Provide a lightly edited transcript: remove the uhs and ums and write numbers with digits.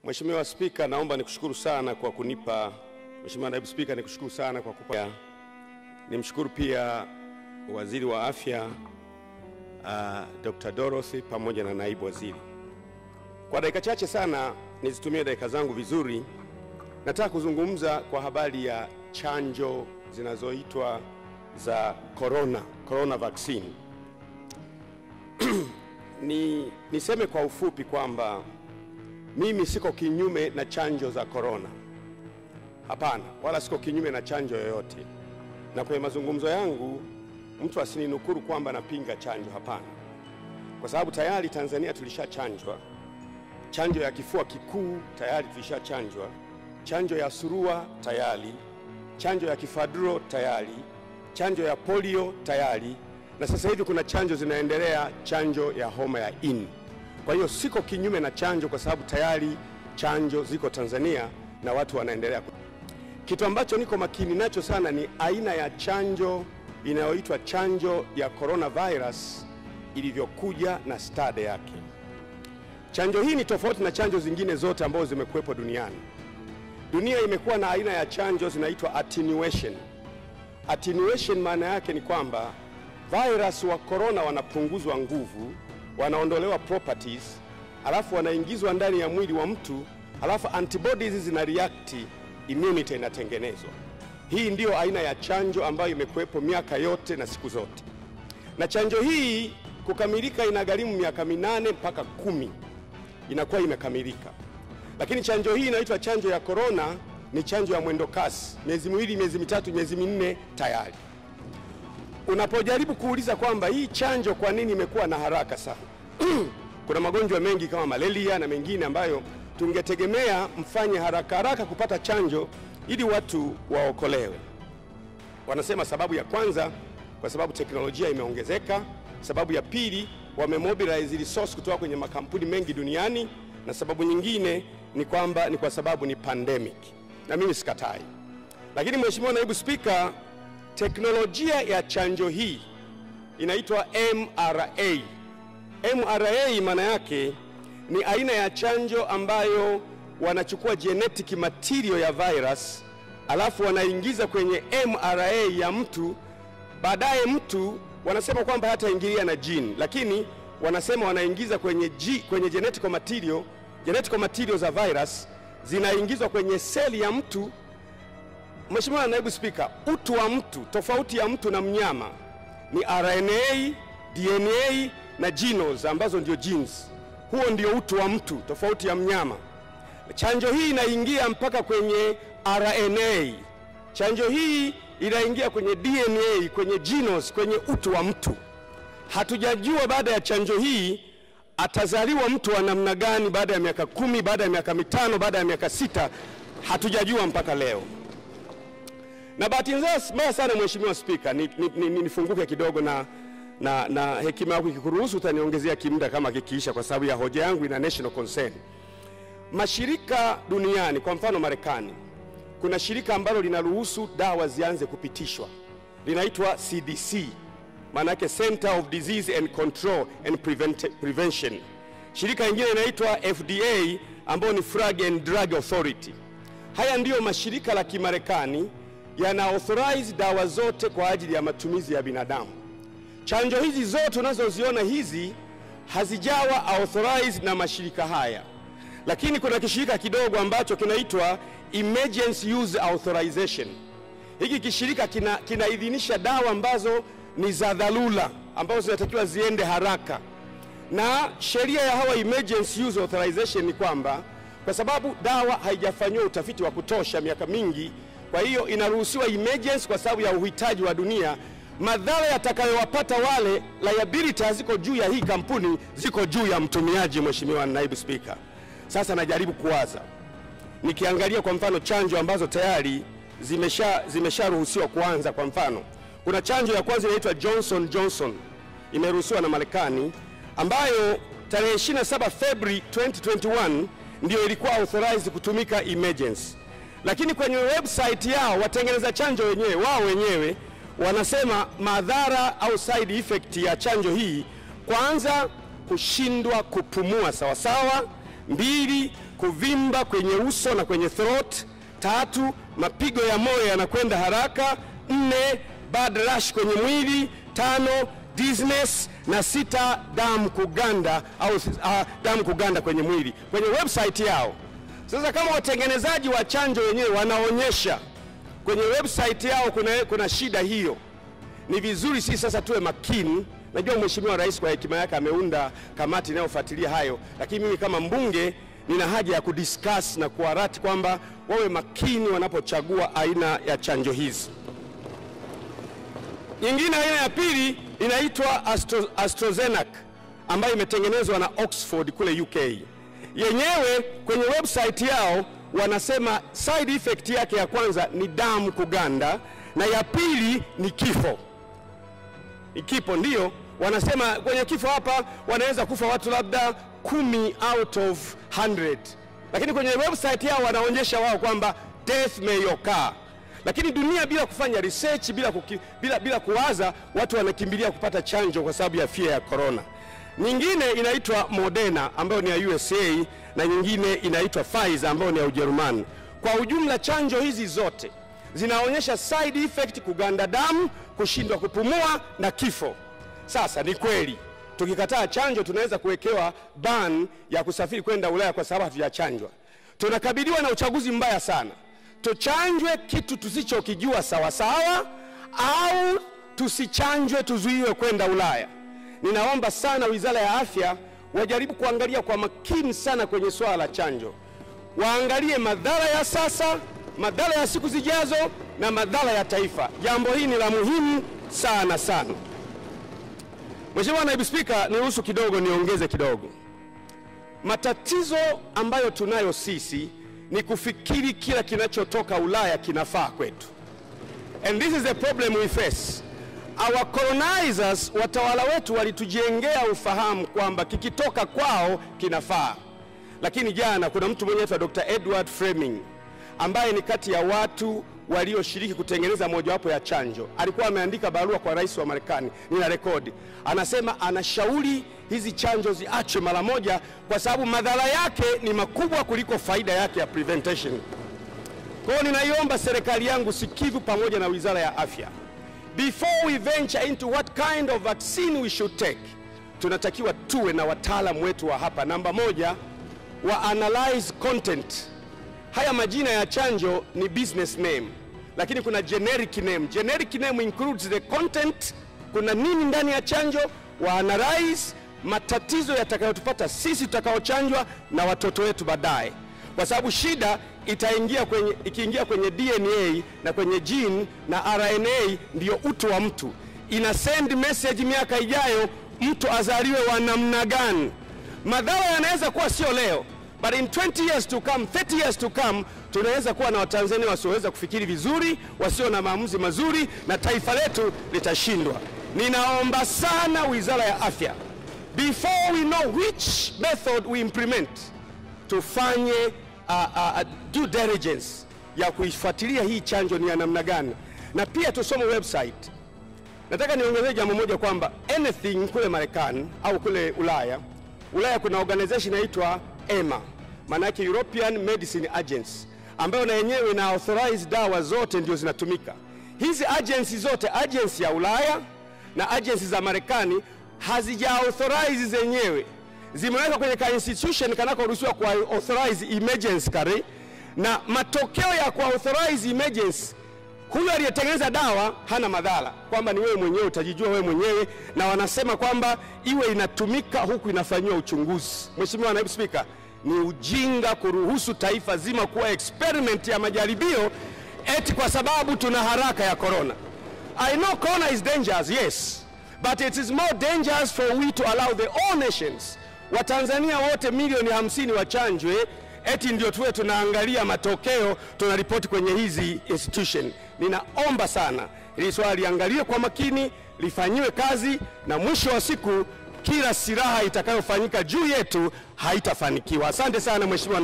Mheshimiwa Spika, naomba nikushukuru sana kwa kunipa, Mheshimiwa Naibu Spika, nikushukuru sana kwa kupa. Nimshukuru pia Waziri wa Afya Dr. Dorothy pamoja na Naibu Waziri. Kwa dakika chache sana nizitumie dakika zangu vizuri. Nataka kuzungumza kwa habari ya chanjo zinazoitwa za corona vaccine. Niseme kwa ufupi kwamba mimi siko kinyume na chanjo za corona. Hapana, wala siko kinyume na chanjo yoyote. Na kwenye mazungumzo yangu mtu asininukuru kwamba napinga chanjo, hapana. Kwa sababu tayari Tanzania tulishachanjwa. Chanjo ya kifua kikuu tayari tulishachanjwa. Chanjo ya surua tayari. Chanjo ya kifaduro tayari. Chanjo ya polio tayari. Na sasa hivi kuna chanjo zinaendelea, chanjo ya homa ya ini. Kwa hiyo siko kinyume na chanjo kwa sababu tayari chanjo ziko Tanzania na watu wanaendelea. Kitu ambacho niko makini nacho sana ni aina ya chanjo inayoitwa chanjo ya coronavirus ilivyokuja na stade yake. Chanjo hii ni tofauti na chanjo zingine zote ambazo zimekuwepo duniani. Dunia imekuwa na aina ya chanjo zinaitwa attenuation. Attenuation maana yake ni kwamba virus wa corona wanapunguzwa nguvu, wanaondolewa properties, alafu wanaingizwa ndani ya mwili wa mtu, alafu antibodies zina react, immunity inatengenezwa. Hii ndio aina ya chanjo ambayo imekuwepo miaka yote na siku zote. Na chanjo hii kukamilika inagharimu miaka 8 mpaka 10 inakuwa imekamilika. Lakini chanjo hii inaitwa chanjo ya corona ni chanjo ya mwendo kasi, miezi 2, miezi 3, miezi 4 tayari. Unapojaribu kuuliza kwamba hii chanjo kwa nini imekuwa na haraka sana? Kuna magonjwa mengi kama malaria na mengine ambayo tungetegemea mfanye haraka kupata chanjo ili watu waokolewe. Wanasema sababu ya kwanza kwa sababu teknolojia imeongezeka, sababu ya pili wamemobilize resource kutoka kwenye makampuni mengi duniani, na sababu nyingine ni kwamba ni kwa sababu ni pandemic. Na mimi sikatai. Lakini Mheshimiwa Naibu Spika, teknolojia ya chanjo hii inaitwa mRNA. mRNA maana yake ni aina ya chanjo ambayo wanachukua genetic material ya virus, alafu wanaingiza kwenye mRNA ya mtu. Baadaye mtu wanasema kwamba hata ingilia na gene, lakini wanasema wanaingiza kwenye genetic material za virus zinaingizwa kwenye seli ya mtu. Mheshimiwa Naibu Spika, utu wa mtu, tofauti ya mtu na mnyama ni RNA, DNA na genes ambazo ndio genes. Huo ndio utu wa mtu, tofauti ya mnyama. Chanjo hii inaingia mpaka kwenye RNA. Chanjo hii inaingia kwenye DNA, kwenye genes, kwenye utu wa mtu. Hatujajua baada ya chanjo hii atazaliwa mtu wa namna gani baada ya miaka 10, baada ya miaka 5, baada ya miaka 6. Hatujajua mpaka leo. Na bahati mbaya sana Mheshimiwa Spika, nifunguke kidogo na hekima yako ikikuruhusu utaniongezea kimda kama kikiisha, kwa sababu ya hoja yangu ina national concern. Mashirika duniani, kwa mfano Marekani, kuna shirika ambalo linaruhusu dawa zianze kupitishwa. Linaitwa CDC. Maana yake Center of Disease and Control and Prevention. Shirika lingine linaitwa FDA ambalo ni Food and Drug Authority. Haya ndiyo mashirika la Kimarekani yana authorize dawa zote kwa ajili ya matumizi ya binadamu. Chanjo hizi zote unazoziona hizi hazijawa authorized na mashirika haya. Lakini kuna kishirika kidogo ambacho kinaitwa Emergency Use Authorization. Hiki kishirika kinaidhinisha dawa ambazo ni za dharura, ambazo zinatakiwa ziende haraka. Na sheria ya hawa Emergency Use Authorization ni kwamba kwa sababu dawa haijafanywa utafiti wa kutosha miaka mingi, kwa hiyo inaruhusiwa emergency kwa sababu ya uhitaji wa dunia. Madhara yatakayowapata wale, liability haziko juu ya hii kampuni, ziko juu ya mtumiaji. Mheshimiwa Naibu Spika, sasa najaribu kuwaza, nikiangalia kwa mfano chanjo ambazo tayari zimesharuhusiwa kuanza. Kwa mfano kuna chanjo ya kwanza inaitwa Johnson imeruhusiwa na Marekani, ambayo tarehe 27 February 2021 ndio ilikuwa authorized kutumika emergency. Lakini kwenye website yao watengeneza chanjo wenyewe wanasema madhara au side effect ya chanjo hii, kwanza kushindwa kupumua sawa sawa, 2 kuvimba kwenye uso na kwenye throat. 3, mapigo ya moyo yanakwenda haraka. 4, blood rush kwenye mwili. 5, dizziness. Na 6, damu kuganda damu kuganda kwenye mwili, kwenye website yao. Sasa kama watengenezaji wa chanjo wenyewe wanaonyesha kwenye website yao kuna shida hiyo, ni vizuri sisi sasa tuwe makini. Najua Mheshimiwa Rais kwa hekima yake ameunda kamati inayofuatilia hayo, lakini mimi kama mbunge nina haja ya kudiscuss na kuarati kwamba wawe makini wanapochagua aina ya chanjo hizi. Nyingine, aina ya pili inaitwa AstraZeneca ambayo imetengenezwa na Oxford kule UK. Yenyewe kwenye website yao wanasema side effect yake ya kwanza ni damu kuganda na ya pili ni kifo. Ikipo ndio wanasema kwenye kifo hapa wanaweza kufa watu labda 10 out of 100. Lakini kwenye website yao wanaonyesha wao kwamba death may occur. Lakini dunia bila kufanya research, bila kuwaza, watu wanakimbilia kupata chanjo kwa sababu ya fear ya corona. Nyingine inaitwa Moderna ambayo ni ya USA na nyingine inaitwa Pfizer ambayo ni ya Ujerumani. Kwa ujumla chanjo hizi zote zinaonyesha side effect: kuganda damu, kushindwa kupumua na kifo. Sasa ni kweli tukikataa chanjo tunaweza kuwekewa ban ya kusafiri kwenda Ulaya kwa sababu hatujachanjwa. Tunakabiliwa na uchaguzi mbaya sana. Tuchanjwe kitu tusichokijua sawa sawa au tusichanjwe tuzuiwe kwenda Ulaya. Ninaomba sana Wizara ya Afya wajaribu kuangalia kwa makini sana kwenye swala la chanjo. Waangalie madhara ya sasa, madhara ya siku zijazo na madhara ya taifa. Jambo hili ni la muhimu sana sana. Mheshimiwa Naibu Spika, niruhusu kidogo niongeze kidogo. Matatizo ambayo tunayo sisi ni kufikiri kila kinachotoka Ulaya kinafaa kwetu. And this is the problem we face. Our colonizers, watawala wetu, walitujengea ufahamu kwamba kikitoka kwao kinafaa. Lakini jana kuna mtu mwenye anaitwa Dr. Edward Fleming ambaye ni kati ya watu walioshiriki kutengeneza mojawapo ya chanjo. Alikuwa ameandika barua kwa rais wa Marekani, nina rekodi. Anasema anashauri hizi chanjo ziachwe mara moja kwa sababu madhara yake ni makubwa kuliko faida yake ya prevention. Kwa hiyo ninaiomba serikali yangu sikivu pamoja na Wizara ya Afya, before we venture into what kind of vaccine we should take, tunatakiwa tuwe na wataalamu wetu wa hapa. Namba moja, wa analyze content. Haya majina ya chanjo ni business name, lakini kuna generic name. Generic name includes the content, kuna nini ndani ya chanjo. Wa analyze matatizo yatakayotupata sisi tutakaochanjwa na watoto wetu baadaye, kwa sababu shida ikiingia kwenye DNA na kwenye gene na RNA ndio utu wa mtu. Ina send message miaka ijayo mtu azaliwe wa namna gani. Madhara yanaweza kuwa sio leo, but in 20 years to come, 30 years to come, tunaweza kuwa na Watanzania wasioweza kufikiri vizuri, wasio na maamuzi mazuri, na taifa letu litashindwa. Ninaomba sana Wizara ya Afya, before we know which method we implement, tufanye due diligence ya kuifuatilia hii chanjo ni ya namna gani, na pia tusome website. Nataka niongezee jambo moja kwamba anything kule Marekani au kule Ulaya kuna organization inaitwa EMA, maana yake European Medicine Agency, ambayo na yenyewe ina authorize dawa zote ndio zinatumika. Hizi agency zote, agency ya Ulaya na agency za Marekani, hazija authorize zenyewe. Zimeweka kwenye ka institution kanakoruhusiwa kwa authorize emergency kare, na matokeo ya kwa authorize emergency, huyo aliyetengeneza dawa hana madhara, kwamba ni wewe mwenyewe utajijua wewe mwenyewe, na wanasema kwamba iwe inatumika huku inafanywa uchunguzi. Mheshimiwa Naibu Spika, ni ujinga kuruhusu taifa zima kuwa experiment ya majaribio eti kwa sababu tuna haraka ya corona. I know corona is dangerous, yes, but it is more dangerous for we to allow the all nations, Watanzania wote milioni 50 wachanjwe, eti ndio tuwe tunaangalia matokeo tunaripoti kwenye hizi institution. Ninaomba sana ili swali liangaliwe kwa makini, lifanyiwe kazi, na mwisho wa siku kila silaha itakayofanyika juu yetu haitafanikiwa. Asante sana Mheshimiwa.